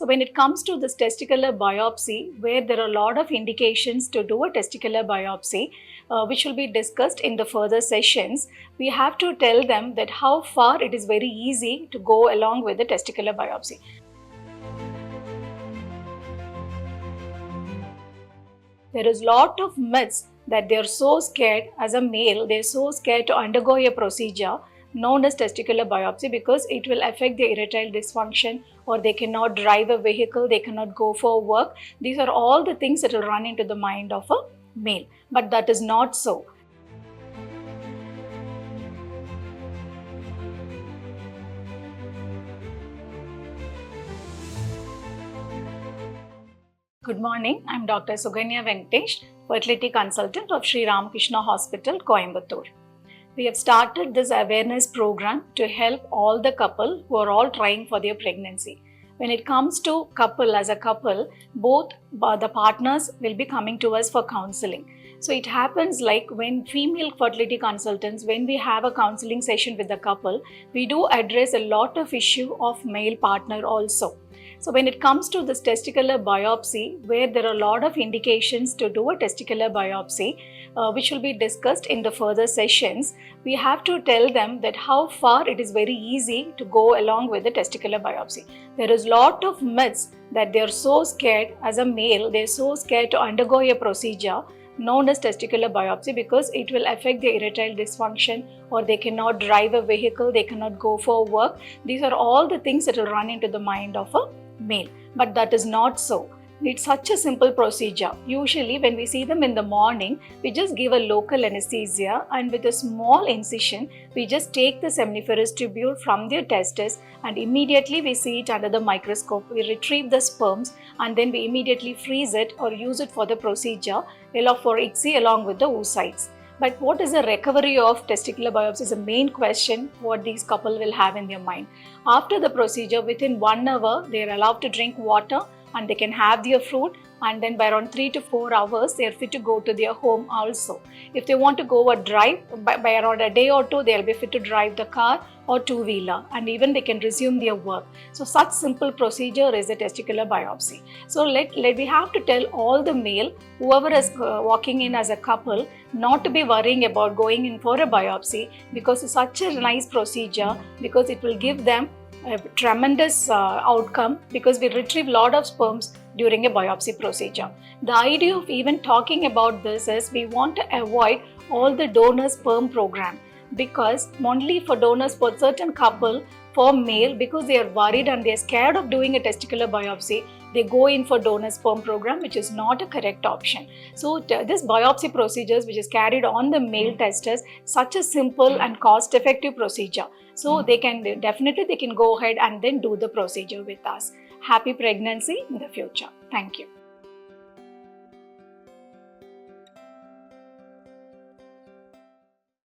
So when it comes to this testicular biopsy, where there are a lot of indications to do a testicular biopsy, which will be discussed in the further sessions, we have to tell them that how far it is very easy to go along with the testicular biopsy. There is a lot of myths that they are so scared as a male, they are so scared to undergo a procedure known as testicular biopsy because it will affect their erectile dysfunction, or they cannot drive a vehicle, they cannot go for work. These are all the things that will run into the mind of a male, but that is not so. Good morning, I am Dr. Suganya Venkatesh, fertility consultant of Sri Ramakrishna Hospital, Coimbatore. We have started this awareness program to help all the couple who are all trying for their pregnancy. When it comes to couple as a couple, both the partners will be coming to us for counseling. So it happens like when female fertility consultants, when we have a counseling session with the couple, we do address a lot of issue of male partner also. So when it comes to this testicular biopsy, where there are a lot of indications to do a testicular biopsy, which will be discussed in the further sessions, we have to tell them that how far it is very easy to go along with the testicular biopsy. There is a lot of myths that they are so scared as a male, they are so scared to undergo a procedure known as testicular biopsy because it will affect their erectile dysfunction, or they cannot drive a vehicle, they cannot go for work. These are all the things that will run into the mind of a male, but that is not so. It's such a simple procedure. Usually when we see them in the morning, we just give a local anesthesia, and with a small incision, we just take the seminiferous tubule from their testes and immediately we see it under the microscope. We retrieve the sperms and then we immediately freeze it or use it for the procedure for ICSI along with the oocytes. But what is the recovery of testicular biopsy is the main question what these couple will have in their mind. After the procedure, within 1 hour, they are allowed to drink water and they can have their fruit, and then by around 3 to 4 hours they are fit to go to their home also. If they want to go a drive, by around a day or two they will be fit to drive the car or two-wheeler, and even they can resume their work. So such simple procedure is a testicular biopsy. So we have to tell all the male, whoever is walking in as a couple, not to be worrying about going in for a biopsy because it's such a nice procedure, because it will give them a tremendous outcome, because we retrieve a lot of sperms during a biopsy procedure. The idea of even talking about this is we want to avoid all the donor sperm program, because only for donors for certain couple, for male, because they are worried and they are scared of doing a testicular biopsy, they go in for donor sperm program, which is not a correct option. So this biopsy procedures which is carried on the male testes, such a simple and cost effective procedure. So they can go ahead and then do the procedure with us. Happy pregnancy in the future. Thank you.